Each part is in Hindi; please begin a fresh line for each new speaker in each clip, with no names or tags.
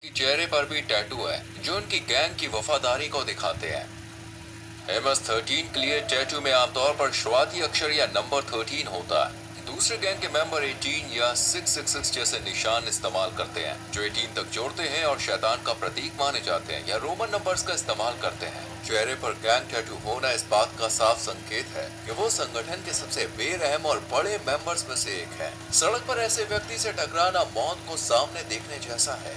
कि चेहरे पर भी टैटू है जो उनकी गैंग की वफादारी को दिखाते हैं। MS-13 क्लियर टैटू में आमतौर पर शुरुआती अक्षर या नंबर 13 होता है। दूसरे गैंग के मेंबर 18 या 666 जैसे निशान इस्तेमाल करते हैं जो 18 तक जोड़ते हैं और शैतान का प्रतीक माने जाते हैं या रोमन नंबर्स का इस्तेमाल करते हैं। चेहरे पर गैंग टैटू होना इस बात का साफ संकेत है कि वो संगठन के सबसे बेरहम और बड़े मेंबर्स में से एक है। सड़क पर ऐसे व्यक्ति से टकराना मौत को सामने देखने जैसा है।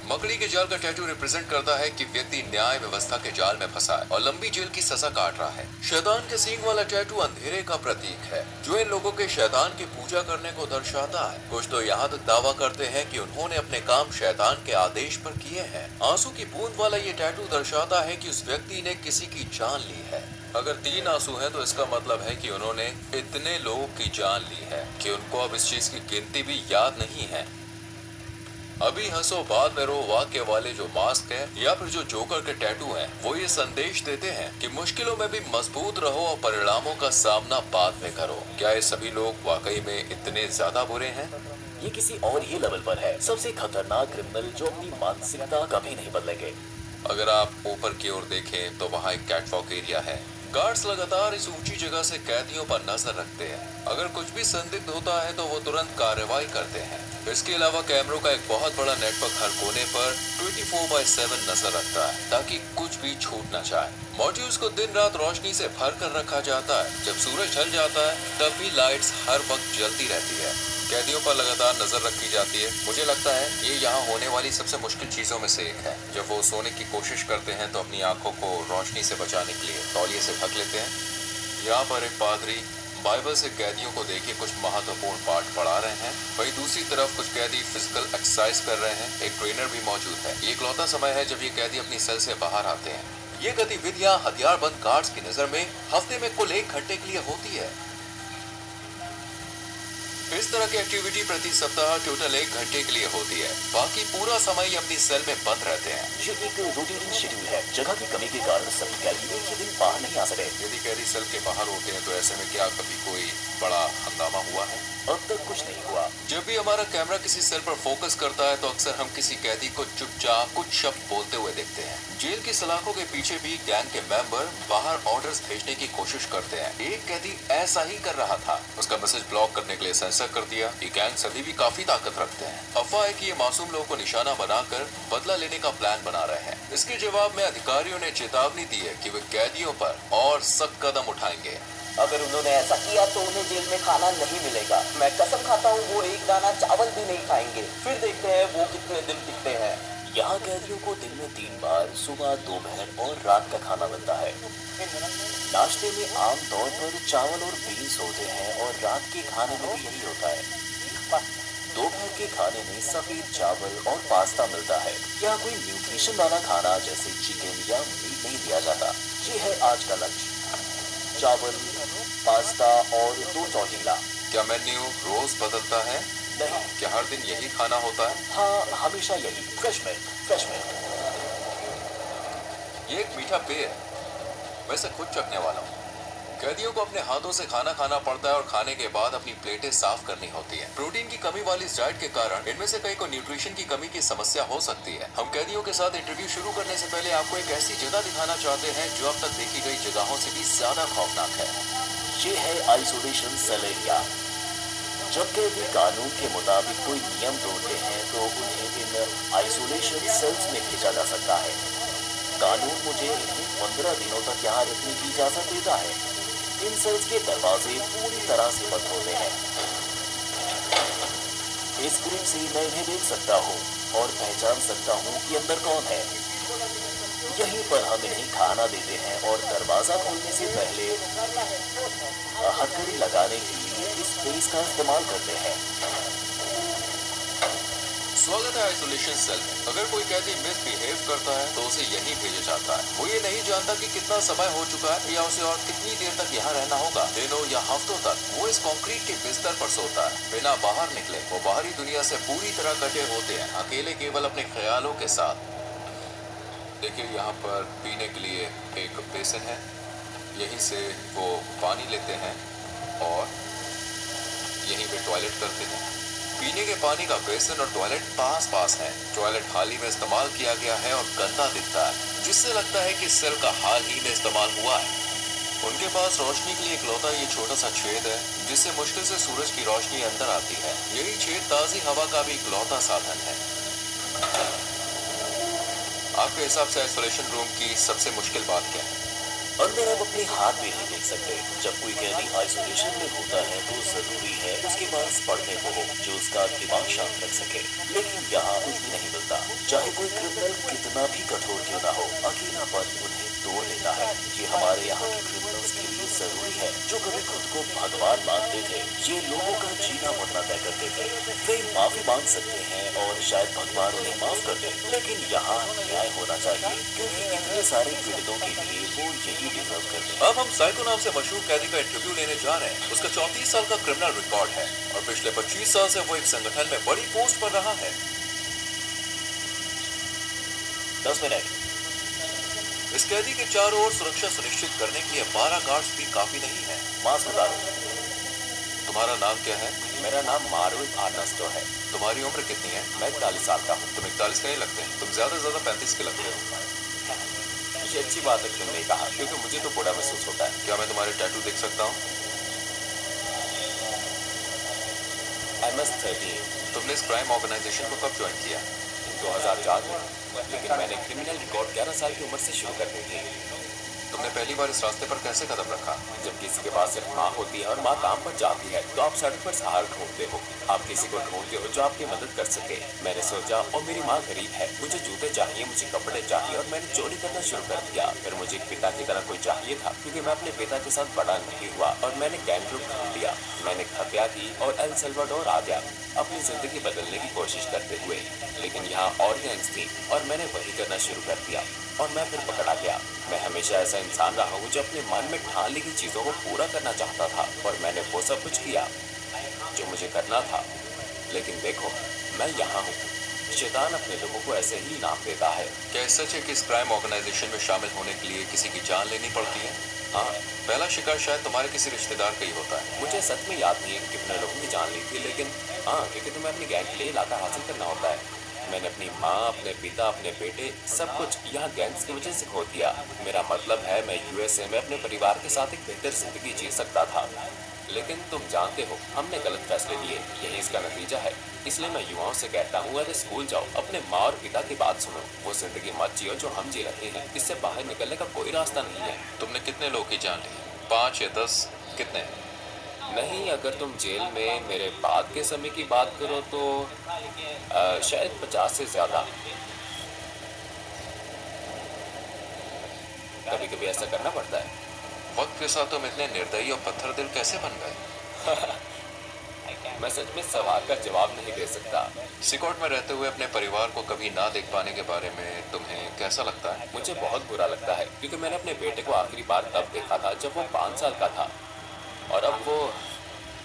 मकड़ी के जाल का टैटू रिप्रेजेंट करता है कि व्यक्ति न्याय व्यवस्था के जाल में फंसा है और लंबी जेल की सजा काट रहा है। शैतान के सींग वाला टैटू अंधेरे का प्रतीक है जो इन लोगों के शैतान की पूजा करने को दर्शाता है। कुछ तो यहाँ तक दावा करते हैं कि उन्होंने अपने काम शैतान के आदेश पर किए हैं। आंसू की बूंद वाला ये टैटू दर्शाता है कि उस व्यक्ति ने किसी की जान ली है। अगर 3 आंसू हैं तो इसका मतलब है कि उन्होंने इतने लोगों की जान ली है कि उनको अब इस चीज की गिनती भी याद नहीं है। अभी हंसो बाद में रो वाक्य वाले जो मास्क है या फिर जो जोकर के टैटू हैं, वो ये संदेश देते हैं कि मुश्किलों में भी मजबूत रहो और परिणामों का सामना बाद में करो। क्या ये सभी लोग वाकई में इतने ज्यादा बुरे हैं?
ये किसी और ही लेवल पर है। सबसे खतरनाक क्रिमिनल जो अपनी मानसिकता कभी नहीं बदलेंगे।
अगर आप ऊपर की ओर देखें तो वहाँ एक कैटवॉक एरिया है। गार्ड्स लगातार इस ऊंची जगह से कैदियों पर नजर रखते हैं। अगर कुछ भी संदिग्ध होता है तो वो तुरंत कार्रवाई करते हैं। इसके अलावा कैमरों का एक बहुत बड़ा नेटवर्क हर कोने पर 24/7 नजर रखता है ताकि कुछ भी छूट न जाए। मॉड्यूल्स को दिन रात रोशनी से भर कर रखा जाता है। जब सूरज ढल जाता है तब भी लाइट्स हर वक्त जलती रहती है। कैदियों पर लगातार नजर रखी जाती है। मुझे लगता है ये यहाँ होने वाली सबसे मुश्किल चीजों में से एक है। जब वो सोने की कोशिश करते हैं तो अपनी आंखों को रोशनी से बचाने के लिए तौलिए से ढक लेते हैं। यहाँ पर एक पादरी बाइबल से कैदियों को देखे कुछ महत्वपूर्ण पाठ पढ़ा रहे हैं। वहीं दूसरी तरफ कुछ कैदी फिजिकल एक्सरसाइज कर रहे हैं। एक ट्रेनर भी मौजूद है। ये इकलौता समय है जब ये कैदी अपनी सेल से बाहर आते हैं। ये गतिविधियां हथियारबंद गार्ड्स की नजर में हफ्ते में कुल 1 घंटे के लिए होती है। इस तरह की एक्टिविटी प्रति सप्ताह टोटल 1 घंटे के लिए होती है। बाकी पूरा समय ये अपनी सेल में बंद रहते हैं।
ये एक रूटीन शेड्यूल है। जगह की कमी के कारण सभी कैदी एक ही दिन बाहर नहीं आ सके।
यदि कैदी सेल के बाहर होते हैं तो ऐसे में क्या कभी कोई बड़ा हंगामा हुआ है?
अब तक कुछ नहीं हुआ।
जब भी हमारा कैमरा किसी सेल पर फोकस करता है तो अक्सर हम किसी कैदी को चुपचाप कुछ शब्द बोलते हुए देखते हैं। जेल की सलाखों के पीछे भी गैंग के मेंबर बाहर ऑर्डर्स भेजने की कोशिश करते हैं। एक कैदी ऐसा ही कर रहा था। उसका मैसेज ब्लॉक करने के लिए सेंसर कर दिया। ये गैंग सभी भी काफी ताकत रखते हैं। अफवाह है कि ये मासूम लोगों को निशाना बनाकर बदला लेने का प्लान बना रहे हैं। इसके जवाब में अधिकारियों ने चेतावनी दी है कि वे कैदियों पर और सख्त कदम उठाएंगे।
अगर उन्होंने ऐसा किया तो उन्हें जेल में खाना नहीं मिलेगा। मैं कसम खाता हूँ वो एक दाना चावल भी नहीं खाएंगे। फिर देखते हैं वो कितने दिन टिकते हैं।
यहाँ कैदियों को दिन में 3 बार सुबह, दोपहर और रात का खाना मिलता है। नाश्ते में आमतौर पर चावल और बीन्स होते हैं और रात के खाने में भी यही होता है। दोपहर के खाने में सफेद चावल और पास्ता मिलता है। यहाँ कोई न्यूट्रिशन वाला खाना जैसे चिकन या मीट नहीं दिया जाता। ये है आज का लंच। चावल, पास्ता और 2 टॉर्टिला।
क्या मेन्यू रोज बदलता है?
नहीं।
क्या हर दिन यही खाना होता है?
हाँ, हमेशा यही। Fresh milk.
ये एक मीठा पेय है। वैसे खुद चखने वाला हूँ। कैदियों को अपने हाथों से खाना खाना पड़ता है और खाने के बाद अपनी प्लेटें साफ करनी होती हैं। प्रोटीन की कमी वाली इस डाइट के कारण इनमें से कई को न्यूट्रिशन की कमी की समस्या हो सकती है। हम कैदियों के साथ इंटरव्यू शुरू करने से पहले आपको एक ऐसी जगह दिखाना चाहते हैं जो अब तक देखी गई जगहों से भी ज्यादा खौफनाक है।
ये है आइसोलेशन सेल एरिया। जब कैदी कानून के मुताबिक कोई नियम तोड़ते हैं तो उन्हें इन आइसोलेशन सेल्स में भेजा जा सकता है। कानून मुझे इन्हें 15 दिनों तक यहाँ रखने की इजाजत देता है। इन सेल्स के दरवाजे पूरी तरह से बंद होते हैं। इस ग्रिड से मैं इन्हें देख सकता हूँ और पहचान सकता हूँ कि अंदर कौन है। यहीं पर हम इन्हें खाना देते हैं और दरवाजा खोलने से पहले हथकड़ी लगाने के लिए इस स्पेस का इस्तेमाल करते हैं।
स्वागत है आइसोलेशन सेल में। अगर कोई कैदी मिसबिहेव करता है तो उसे यहीं भेजा जाता है। वो ये नहीं जानता कि कितना समय हो चुका है या उसे और कितनी देर तक यहाँ रहना होगा। दिनों या हफ्तों तक वो इस कंक्रीट के बिस्तर पर सोता है बिना बाहर निकले। वो बाहरी दुनिया से पूरी तरह कटे होते हैं, अकेले केवल अपने ख्यालों के साथ। देखिए यहाँ पर पीने के लिए एक बेसिन है। यहीं से वो पानी लेते हैं और यहीं पे टॉयलेट करते हैं। पीने के पानी का बेसिन और टॉयलेट पास पास है। टॉयलेट हाल ही में इस्तेमाल किया गया है और गंदा दिखता है, जिससे लगता है कि सेल का हाल ही में इस्तेमाल हुआ है। उनके पास रोशनी के लिए इकलौता ये छोटा सा छेद है, जिससे मुश्किल से सूरज की रोशनी अंदर आती है। यही छेद ताजी हवा का भी इकलौता साधन है। आपके हिसाब से आइसोलेशन रूम की सबसे मुश्किल बात क्या है?
अंदर आप अपने हाथ भी नहीं देख सकते। जब कोई कैदी आइसोलेशन में होता है तो जरूरी है उसके पास पढ़ने को हो जो उसका दिमाग शांत रख सके, लेकिन यहाँ कुछ भी नहीं मिलता। चाहे कोई क्रिमिनल कितना भी कठोर क्यों ना हो, अकेलापन उन्हें तोड़ लेता है। ये हमारे यहाँ के क्रिमिनल्स के लिए जरूरी है जो कभी खुद को भगवान मानते थे। ये लोगों का जीना मरना तय करते थे। वे माफी मांग सकते हैं और शायद भगवान उन्हें माफ कर दे, लेकिन यहाँ न्याय होना चाहिए क्योंकि इतने सारे पीड़ितों के लिए वो यही डिजर्व करते हैं।
अब हम साइको नाम से मशहूर कैदी का इंटरव्यू लेने जा रहे हैं। उसका 34 साल का क्रिमिनल रिकॉर्ड है और पिछले 25 साल से वो एक संगठन में बड़ी पोस्ट पर रहा है।
10 मिनट।
इस कैदी के चारों ओर सुरक्षा सुनिश्चित करने के लिए 12 गार्ड्स भी काफी नहीं है।
मास्क उतारो।
तुम्हारा नाम क्या है?
मेरा नाम मारुल आर्नेस्टो है।
तुम्हारी उम्र कितनी है?
मैं 41 साल का हूँ।
तुम 41 के नहीं लगते, तुम ज्यादा से ज्यादा 35 के लगते हो।
ये अच्छी बात है कि तुमने कहा, क्योंकि मुझे तो बूढ़ा महसूस होता है।
क्या मैं तुम्हारे टैटू देख सकता हूँ?
MS-13
तुमने इस क्राइम ऑर्गेनाइजेशन को कब ज्वाइन किया?
2004 में, लेकिन मैंने क्रिमिनल रिकॉर्ड 11 साल की उम्र से शुरू कर दी थी।
तुमने पहली बार इस रास्ते पर कैसे कदम रखा?
जब किसी के पास सिर्फ माँ होती है और माँ काम पर जाती है तो आप सड़क पर सहारा ढूंढते हो। आप किसी को ढूंढते हो जो आपकी मदद कर सके। मैंने सोचा और मेरी माँ गरीब है, मुझे जूते चाहिए, मुझे कपड़े चाहिए, और मैंने चोरी करना शुरू कर दिया। फिर मुझे एक पिता की तरह कोई चाहिए था क्योंकि मैं अपने पिता के साथ बड़ा नहीं हुआ, और मैंने गैंग ग्रुप ढूंढ लिया। मैंने हत्या की और एल सल्वाडोर आ गया अपनी जिंदगी बदलने की कोशिश करते हुए। लेकिन यहाँ और गैंग्स थी और मैंने वही करना शुरू कर दिया और मैं फिर पकड़ा गया। मैं हमेशा ऐसा इंसान रहा हूँ जो अपने मन में ठान ली चीजों को पूरा करना चाहता था, और मैंने वो सब कुछ किया जो मुझे करना था। लेकिन देखो, मैं यहाँ हूँ। शैतान अपने लोगों को ऐसे ही इनाम देता है।
क्या ये सच है कि इस क्राइम ऑर्गेनाइजेशन में शामिल होने के लिए किसी की जान लेनी पड़ती है?
हाँ,
पहला शिकार शायद तुम्हारे किसी रिश्तेदार का ही होता है।
मुझे सच में याद नहीं है कि कितने लोगों की जान ली थी, लेकिन हाँ, क्योंकि तुम्हें अपनी गैंग के लिए इलाका हासिल करना होता है। मैंने अपनी माँ, अपने पिता, अपने बेटे, सब कुछ यहाँ गैंग्स की वजह से खो दिया। मेरा मतलब है मैं यूएसए में अपने परिवार के साथ एक बेहतर जिंदगी जी सकता था, लेकिन तुम जानते हो हमने गलत फैसले लिए। यही इसका नतीजा है। इसलिए मैं युवाओं से कहता हूँ, अरे स्कूल जाओ, अपने माँ और पिता की बात सुनो। वो जिंदगी मत जियो जो हम जी रहे हैं। इससे बाहर निकलने का कोई रास्ता नहीं है।
तुमने कितने लोग की जान ली? 5 या 10? कितने?
नहीं, अगर तुम जेल में मेरे बाद के समय की बात करो तो शायद 50 से ज्यादा। कभी कभी ऐसा करना पड़ता है।
वक्त के साथ तुम इतने निर्दयी और पत्थर दिल कैसे बन गए?
मैं सच में सवाल का जवाब नहीं दे सकता।
सिकोट में रहते हुए अपने परिवार को कभी ना देख पाने के बारे में तुम्हें कैसा लगता है?
मुझे बहुत बुरा लगता है क्योंकि मैंने अपने बेटे को आखिरी बार तब देखा था जब वो 5 साल का था, और अब वो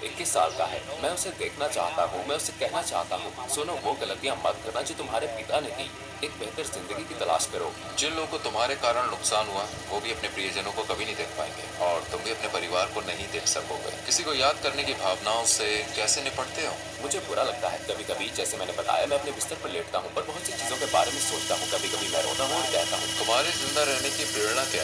21 साल का है। मैं उसे देखना चाहता हूँ, मैं उसे कहना चाहता हूँ, सुनो, वो गलतियाँ मत करना जो तुम्हारे पिता ने की। एक बेहतर जिंदगी की तलाश करो।
जिन लोगों को तुम्हारे कारण नुकसान हुआ वो भी अपने प्रियजनों को कभी नहीं देख पाएंगे, और तुम भी अपने परिवार को नहीं देख सकोगे। किसी को याद करने की भावनाओं से कैसे निपटते हो?
मुझे बुरा लगता है कभी कभी, जैसे मैंने बताया, मैं अपने बिस्तर पर लेटता हूँ और बहुत सी चीजों के बारे में सोचता हूँ। कभी कभी मैं रोता हूँ और कहता हूँ,
तुम्हारे जिंदा रहने की प्रेरणा क्या है?